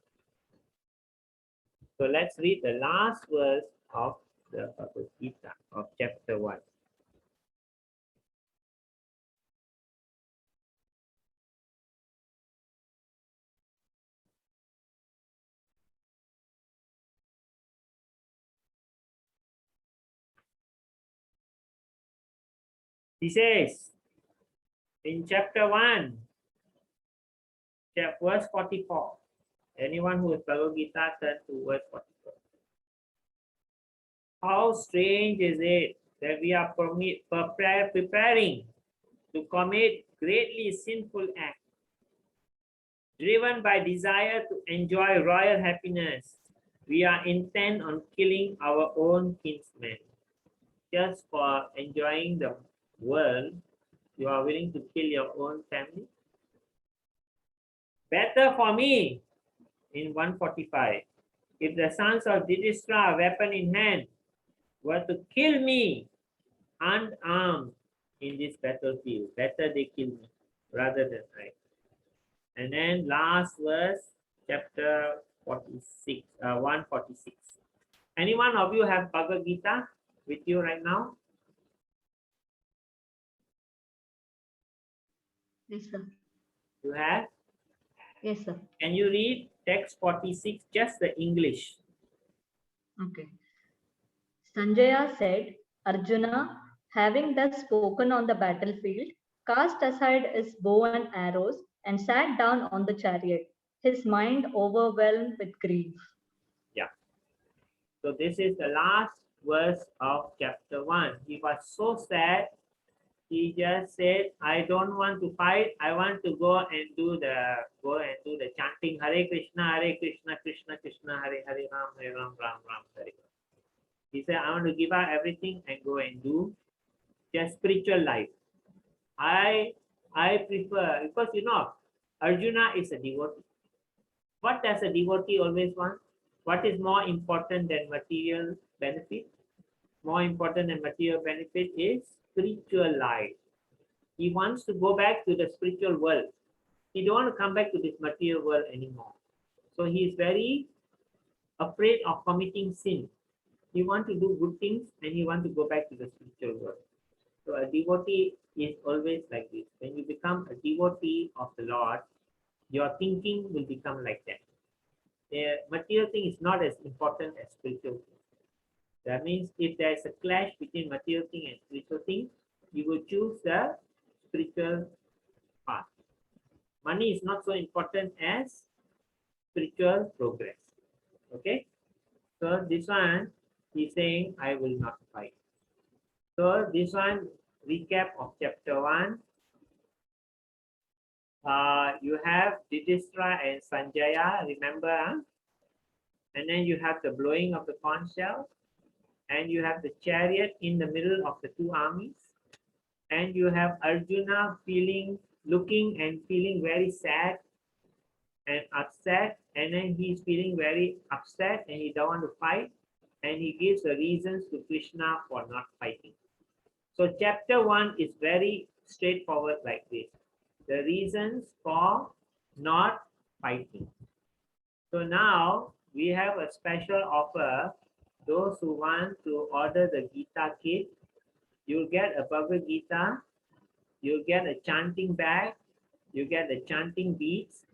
So let's read the last verse of the Bhagavad Gita of chapter 1. He says in chapter 1, verse 44. Anyone who is Bhagavad Gita, turn to verse 44. How strange is it that we are preparing to commit greatly sinful acts, driven by desire to enjoy royal happiness. We are intent on killing our own kinsmen. Just for enjoying the world, you are willing to kill your own family? Better for me, in 145, if the sons of Yudhishthira, weapon in hand, were to kill me unarmed in this battlefield, better they kill me rather than I. And then last verse, chapter 46, 146. Anyone of you have Bhagavad Gita with you right now? Yes, sir. You have? Yes, sir. Can you read text 46, just the English? Okay. Sanjaya said, Arjuna, having thus spoken on the battlefield, cast aside his bow and arrows and sat down on the chariot, his mind overwhelmed with grief. Yeah. So this is the last verse of chapter 1. He was so sad. He just said, I don't want to fight. I want to go and do the chanting Hare Krishna, Krishna Krishna, Hare Hare, Ram Hare Ram, Ram Ram Hare Hare. He said, I want to give up everything and go and do just spiritual life. I prefer, because Arjuna is a devotee. What does a devotee always want? What is more important than material benefit? More important than material benefit is spiritual life. He wants to go back to the spiritual world. He don't want to come back to this material world anymore. So he is very afraid of committing sin. He want to do good things and he want to go back to the spiritual world. So a devotee is always like this. When you become a devotee of the Lord, your thinking will become like that. The material thing is not as important as spiritual thing. That means if there is a clash between material thing and spiritual thing, you will choose the spiritual path. Money is not so important as spiritual progress. Okay? So this one, he's saying, I will not fight. So this one, recap of chapter 1. You have Yudhishthira and Sanjaya, remember? Huh? And then you have the blowing of the conch shell. And you have the chariot in the middle of the two armies. And you have Arjuna looking and feeling very sad and upset. And then he's feeling very upset and he don't want to fight. And he gives the reasons to Krishna for not fighting. So chapter 1 is very straightforward like this. The reasons for not fighting. So now we have a special offer. Those who want to order the Gita kit, you'll get a Bhagavad Gita, you'll get a chanting bag, you get the chanting beads,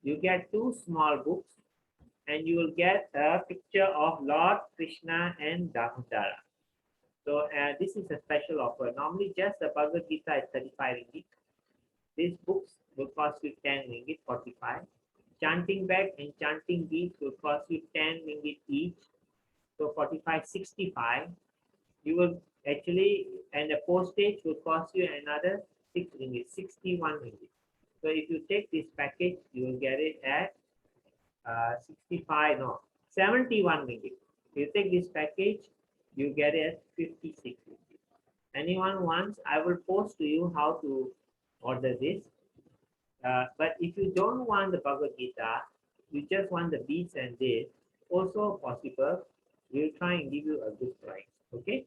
you get 2 small books, and you will get a picture of Lord Krishna and Damodara. So this is a special offer. Normally just the Bhagavad Gita is 35 ringgit. These books will cost you 10 ringgit, 45. Chanting bag and chanting beads will cost you 10 ringgit each. So 45, 65. You will actually, and the postage will cost you another 6 ringgit, 61 ringgit. So if you take this package, you will get it at 71 ringgit. If you take this package, you get it at 56 ringgit. Anyone wants, I will post to you how to order this. But if you don't want the Bhagavad Gita, you just want the beads and this, also possible. We'll try and give you a good price, okay?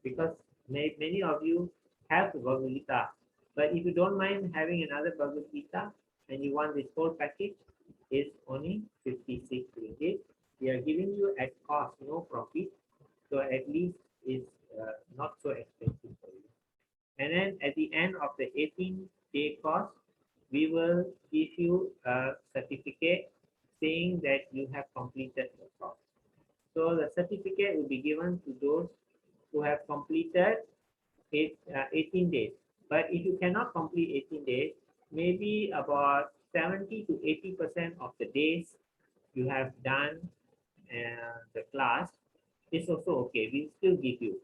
Because many of you have the Bhagavad Gita, but if you don't mind having another Bhagavad Gita and you want this whole package, it's only 56 ringgit. We are giving you at cost, no profit, so at least it's not so expensive for you. And then at the end of the 18-day course, we will give you a certificate saying that you have completed the course. So the certificate will be given to those who have completed 18 days. But if you cannot complete 18 days, maybe about 70 to 80% of the days you have done the class is also okay. We'll still give you.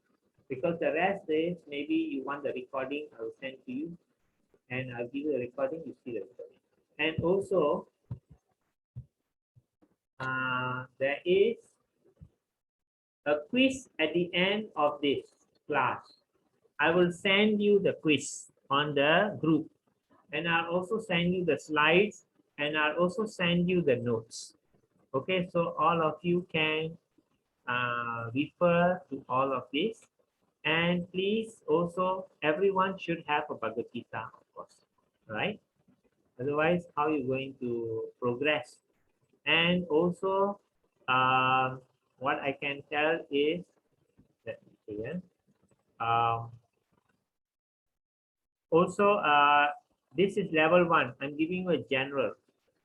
Because the rest days, maybe you want the recording, I will send to you. And I'll give you the recording, you see the recording. And also, there is a quiz at the end of this class. I will send you the quiz on the group. And I'll also send you the slides. And I'll also send you the notes. Okay, so all of you can refer to all of this. And please also, everyone should have a Bhagavad Gita, of course, right? Otherwise, how are you going to progress? And also, what I can tell is, let me see here. Also, this is level 1. I'm giving you a general.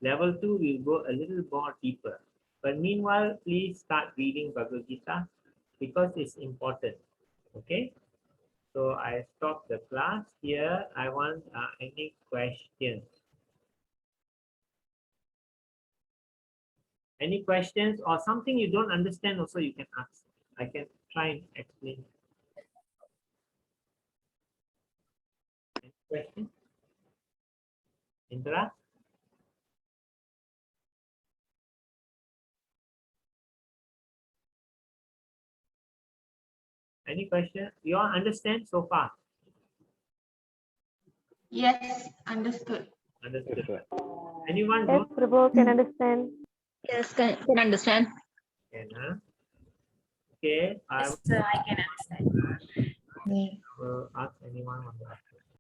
Level 2 will go a little more deeper. But meanwhile, please start reading Bhagavad Gita because it's important. Okay, so I stop the class here. I want any questions? Any questions or something you don't understand also you can ask. I can try and explain. Any question? Indra? Any question? You all understand so far? Yes, understood. Understood. Yes, Anyone? Yes, Prabhu, can understand. Yes, can understand. Can, huh? Okay, I Yes, sir, I can understand. will ask anyone on that.